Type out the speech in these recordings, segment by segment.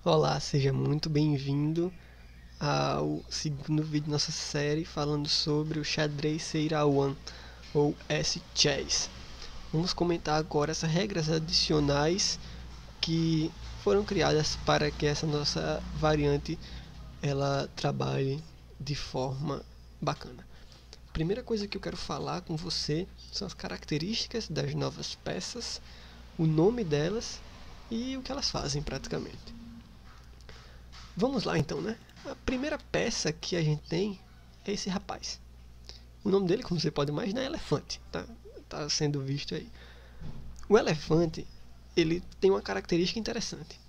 Olá, seja muito bem-vindo ao segundo vídeo da nossa série falando sobre o xadrez Seirawan, ou S-Chess. Vamos comentar agora as regras adicionais que foram criadas para que essa nossa variante ela trabalhe de forma bacana. Primeira coisa que eu quero falar com você são as características das novas peças, o nome delas e o que elas fazem praticamente. Vamos lá então, né? A primeira peça que a gente tem é esse rapaz. O nome dele, como você pode imaginar, é elefante. Tá sendo visto aí. O elefante, ele tem uma característica interessante.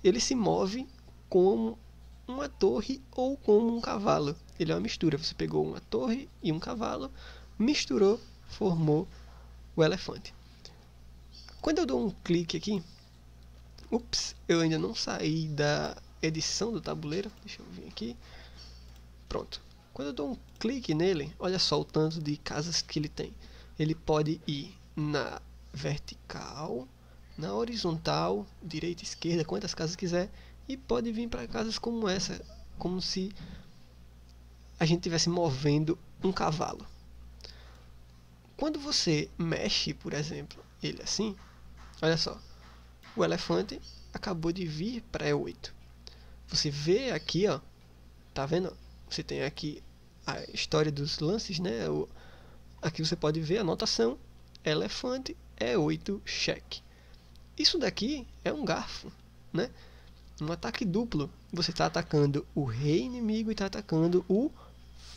Ele se move como uma torre ou como um cavalo. Ele é uma mistura. Você pegou uma torre e um cavalo, misturou, formou o elefante. Quando eu dou um clique aqui, eu ainda não saí da edição do tabuleiro. Deixa eu vir aqui. Pronto. Quando eu dou um clique nele, olha só o tanto de casas que ele tem. Ele pode ir na vertical, na horizontal, direita, esquerda, quantas casas quiser, e pode vir para casas como essa, como se a gente estivesse movendo um cavalo. Quando você mexe, por exemplo, ele assim, olha só, o elefante acabou de vir para E8. Você vê aqui, ó, tá vendo? Você tem aqui a história dos lances, né? Aqui você pode ver a anotação, elefante, E8, cheque. Isso daqui é um garfo, né? Um ataque duplo. Você está atacando o rei inimigo e está atacando o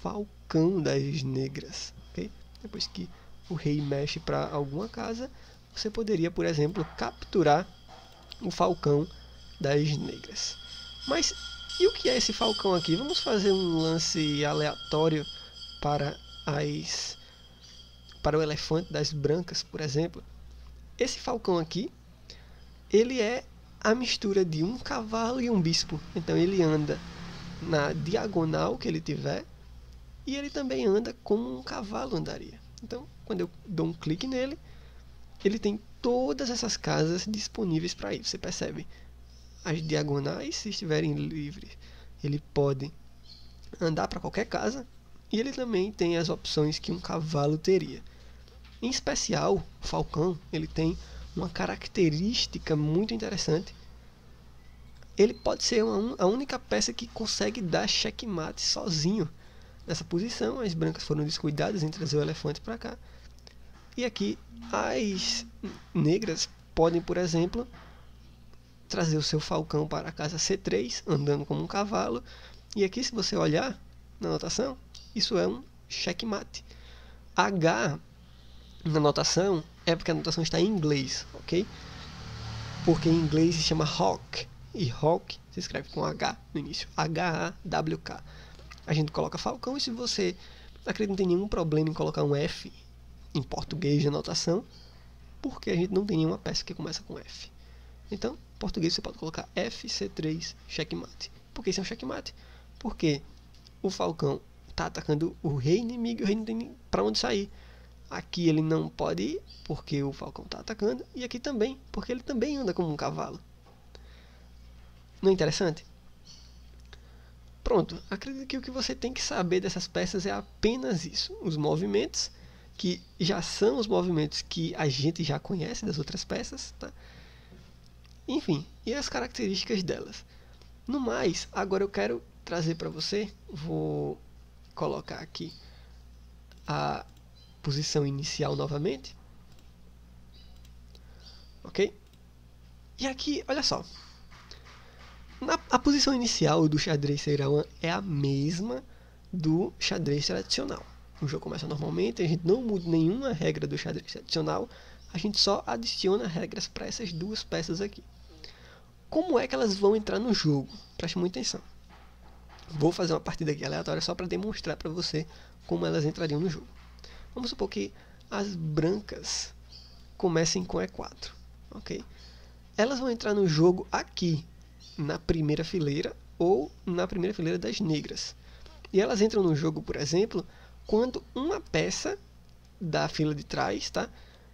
falcão das negras, ok? Depois que o rei mexe para alguma casa, você poderia, por exemplo, capturar o falcão das negras. Mas e o que é esse falcão aqui? Vamos fazer um lance aleatório para o elefante das brancas, por exemplo. Esse falcão aqui, ele é a mistura de um cavalo e um bispo. Então ele anda na diagonal que ele tiver e ele também anda como um cavalo andaria. Então, quando eu dou um clique nele, ele tem todas essas casas disponíveis para ir. Você percebe? As diagonais, se estiverem livres, ele pode andar para qualquer casa. E ele também tem as opções que um cavalo teria. Em especial, o falcão ele tem uma característica muito interessante. Ele pode ser a única peça que consegue dar checkmate sozinho. Nessa posição, as brancas foram descuidadas em trazer o elefante para cá. E aqui, as negras podem, por exemplo, trazer o seu falcão para a casa C3, andando como um cavalo. E aqui, se você olhar na anotação, isso é um checkmate. H na anotação é porque a anotação está em inglês, ok? Porque em inglês se chama hawk, e hawk se escreve com H no início, H-A-W-K. A gente coloca falcão, e se você acredita que não tem nenhum problema em colocar um F em português de anotação, porque a gente não tem nenhuma peça que começa com F. Então, em português você pode colocar FC3 checkmate. Por que isso é um checkmate? Porque o falcão está atacando o rei inimigo e o rei não tem para onde sair. Aqui ele não pode ir, porque o falcão está atacando, e aqui também, porque ele também anda como um cavalo. Não é interessante? Pronto, acredito que o que você tem que saber dessas peças é apenas isso. Os movimentos, que já são os movimentos que a gente já conhece das outras peças, tá? Enfim, e as características delas. No mais, agora eu quero trazer para você, vou colocar aqui a posição inicial novamente, ok? E aqui, olha só, a posição inicial do xadrez Seirawan é a mesma do xadrez tradicional. O jogo começa normalmente, a gente não muda nenhuma regra do xadrez tradicional, a gente só adiciona regras para essas duas peças aqui. Como é que elas vão entrar no jogo? Preste muita atenção. Vou fazer uma partida aqui aleatória só para demonstrar para você como elas entrariam no jogo. Vamos supor que as brancas comecem com E4, ok? Elas vão entrar no jogo aqui, na primeira fileira ou na primeira fileira das negras. E elas entram no jogo, por exemplo, quando uma peça da fila de trás, tá,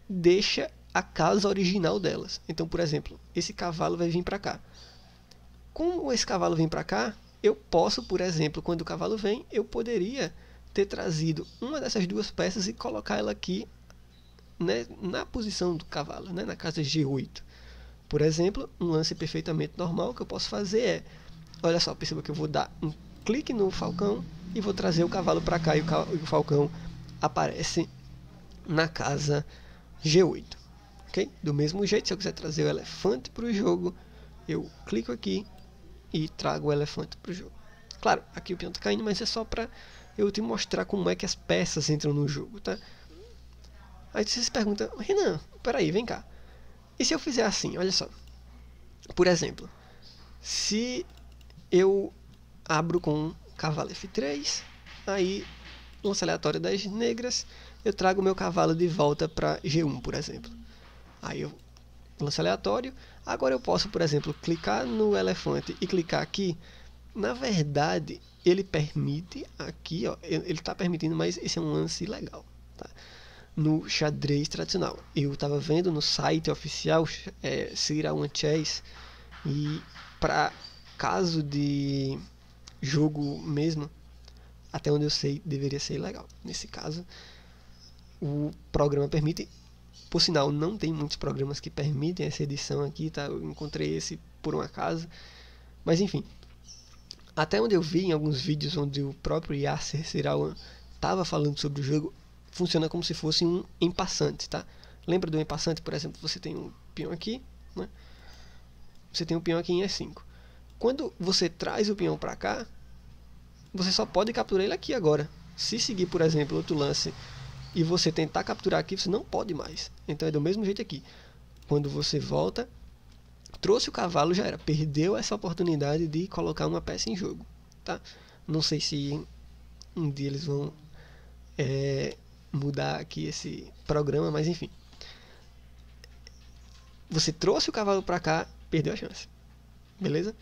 deixa a casa original delas. Então, por exemplo, esse cavalo vai vir para cá. como esse cavalo vem para cá, eu posso, por exemplo, quando o cavalo vem, eu poderia ter trazido uma dessas duas peças e colocar ela aqui, né, na posição do cavalo, né, na casa G8. Por exemplo, um lance perfeitamente normal que eu posso fazer é, olha só, perceba que eu vou dar um clique no falcão e vou trazer o cavalo para cá e o falcão aparece na casa G8. Okay? Do mesmo jeito, se eu quiser trazer o elefante para o jogo, eu clico aqui e trago o elefante para o jogo. Claro, aqui o peão está caindo, mas é só para eu te mostrar como é que as peças entram no jogo, tá? Aí você se pergunta, Renan, peraí, vem cá. E se eu fizer assim, olha só. Por exemplo, se eu abro com cavalo F3, aí lance aleatório das negras, eu trago o meu cavalo de volta para G1, por exemplo. Aí eu lance aleatório. Agora eu posso, por exemplo, clicar no elefante e clicar aqui. Na verdade, ele permite aqui, ó, ele está permitindo, mas esse é um lance ilegal, tá? No xadrez tradicional. Eu estava vendo no site oficial Sir A1 Chess, e para caso de jogo mesmo, até onde eu sei, deveria ser ilegal. Nesse caso, o programa permite. Por sinal, não tem muitos programas que permitem essa edição aqui, tá? Eu encontrei esse por um acaso. Mas enfim, até onde eu vi em alguns vídeos onde o próprio Yasser Seirawan estava falando sobre o jogo, funciona como se fosse um empassante, tá? Lembra do empassante, por exemplo, você tem um peão aqui, né? Você tem um peão aqui em E5. Quando você traz o peão para cá, você só pode capturar ele aqui agora. Se seguir, por exemplo, outro lance e você tentar capturar aqui, você não pode mais. Então é do mesmo jeito aqui. Quando você volta, trouxe o cavalo, já era. Perdeu essa oportunidade de colocar uma peça em jogo, tá? Não sei se um dia eles vão mudar aqui esse programa, mas enfim. Você trouxe o cavalo para cá, perdeu a chance. Beleza?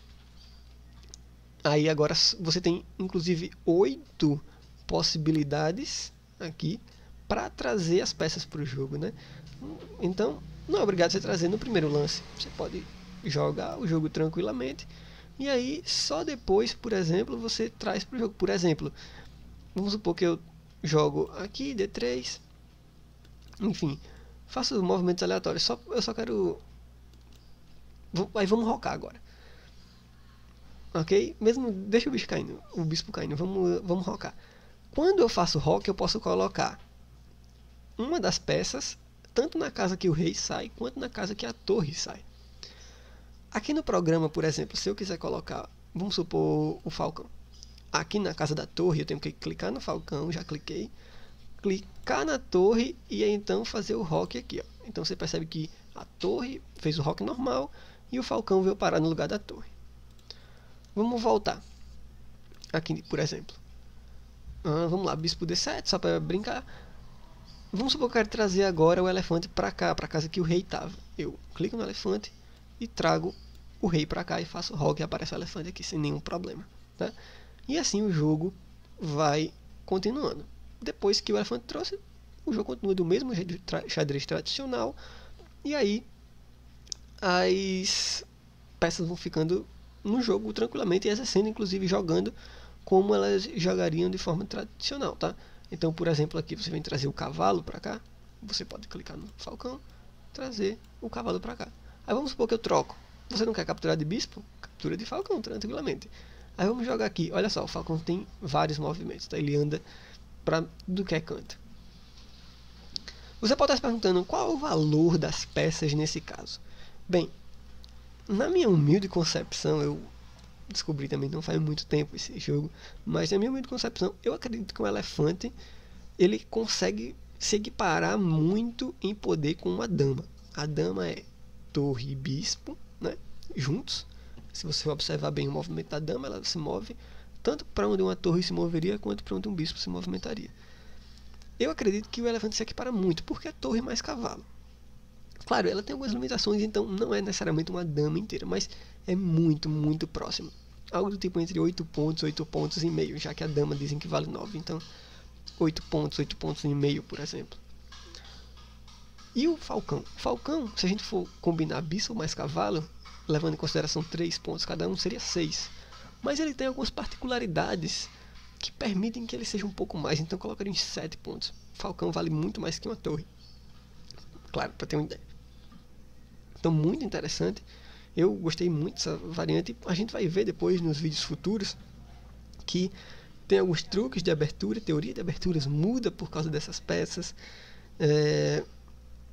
Aí agora você tem inclusive 8 possibilidades aqui para trazer as peças para o jogo, né? Então, não é obrigado a você trazer no primeiro lance. Você pode jogar o jogo tranquilamente e aí só depois, por exemplo, você traz para o jogo. Por exemplo, vamos supor que eu jogo aqui D3, enfim, faço movimentos aleatórios. Eu só quero. Aí vamos rocar agora. Ok? Mesmo, deixa o bispo caindo, vamos rocar. Quando eu faço rock, eu posso colocar uma das peças tanto na casa que o rei sai, quanto na casa que a torre sai. Aqui no programa, por exemplo, se eu quiser colocar, vamos supor, o falcão. Aqui na casa da torre, eu tenho que clicar no falcão, já cliquei. Clicar na torre e aí, então fazer o rock aqui. Ó. Então você percebe que a torre fez o rock normal e o falcão veio parar no lugar da torre. Vamos voltar. Aqui, por exemplo. Vamos lá, bispo D7, só para brincar. Vamos supor que eu quero trazer agora o elefante para cá, para a casa que o rei estava. Eu clico no elefante e trago o rei para cá e faço rock e aparece o elefante aqui sem nenhum problema. Tá? E assim o jogo vai continuando. Depois que o elefante trouxe, o jogo continua do mesmo jeito de xadrez tradicional. E aí as peças vão ficando no jogo tranquilamente e exercendo, inclusive jogando como elas jogariam de forma tradicional, tá? Então, por exemplo, aqui você vem trazer o cavalo para cá, você pode clicar no falcão, trazer o cavalo para cá. Aí vamos supor que eu troco. Você não quer capturar de bispo? Captura de falcão, tranquilamente. Aí vamos jogar aqui. Olha só, o falcão tem vários movimentos, tá? Ele anda para do que é canto. Você pode estar se perguntando qual é o valor das peças nesse caso. Bem, na minha humilde concepção, eu descobri também não faz muito tempo esse jogo, mas na minha humilde concepção, eu acredito que o elefante ele consegue se equiparar muito em poder com uma dama. A dama é torre e bispo, né, juntos. Se você observar bem o movimento da dama, ela se move tanto para onde uma torre se moveria, quanto para onde um bispo se movimentaria. Eu acredito que o elefante se equipara muito, porque é torre mais cavalo. Claro, ela tem algumas limitações, então não é necessariamente uma dama inteira, mas é muito, muito próximo. Algo do tipo entre 8 pontos e meio, já que a dama dizem que vale 9, então 8 pontos e meio, por exemplo. E o falcão? O falcão, se a gente for combinar bispo mais cavalo, levando em consideração 3 pontos cada um, seria 6. Mas ele tem algumas particularidades que permitem que ele seja um pouco mais, então eu colocaria uns 7 pontos. O falcão vale muito mais que uma torre. Claro, para ter uma ideia. Então, muito interessante. Eu gostei muito dessa variante. A gente vai ver depois nos vídeos futuros que tem alguns truques de abertura, teoria de aberturas muda por causa dessas peças.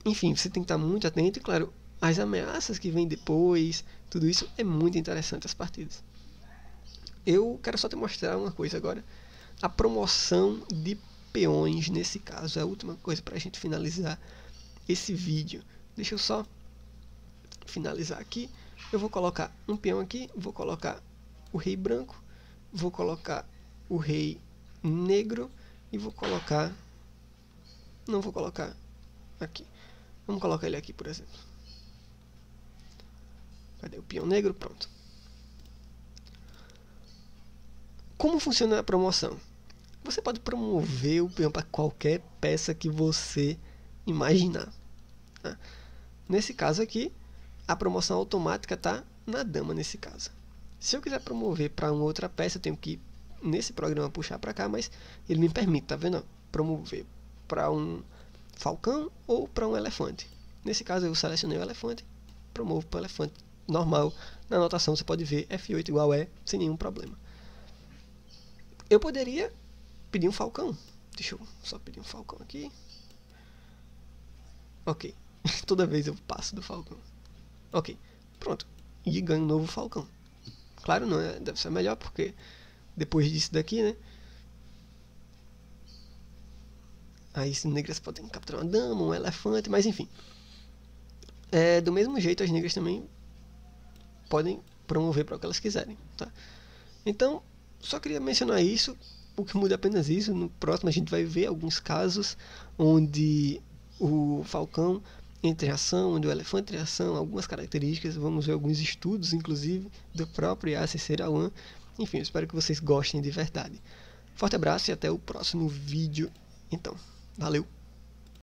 Enfim, você tem que estar muito atento. E claro, as ameaças que vêm depois, tudo isso é muito interessante as partidas. Eu quero só te mostrar uma coisa agora. A promoção de peões, nesse caso, é a última coisa para a gente finalizar esse vídeo. Deixa eu só finalizar aqui. Eu vou colocar um peão aqui, vou colocar o rei branco, vou colocar o rei negro e vou colocar... Não vou colocar aqui. Vamos colocar ele aqui, por exemplo. Cadê o peão negro? Pronto. Como funciona a promoção? Você pode promover o peão para qualquer peça que você imaginar. Tá? Nesse caso aqui, a promoção automática está na dama nesse caso. Se eu quiser promover para uma outra peça, eu tenho que, nesse programa, puxar para cá, mas ele me permite, tá vendo? Promover para um falcão ou para um elefante. Nesse caso, eu selecionei o elefante, promovo para o elefante normal. Na anotação, você pode ver F8 igual E, sem nenhum problema. Eu poderia pedir um falcão. Deixa eu só pedir um falcão aqui. Ok. Toda vez eu passo do falcão. Ok. Pronto. E ganho um novo falcão. Claro, não é, deve ser melhor, porque depois disso daqui, né? Aí as negras podem capturar uma dama, um elefante, mas enfim. Do mesmo jeito, as negras também podem promover para o que elas quiserem, tá? Então, só queria mencionar isso. O que muda é apenas isso. No próximo a gente vai ver alguns casos onde o falcão entra em ação, onde o elefante entra em ação, algumas características. Vamos ver alguns estudos, inclusive, do próprio Yasser Seirawan. Enfim, eu espero que vocês gostem de verdade. Forte abraço e até o próximo vídeo. Então, valeu!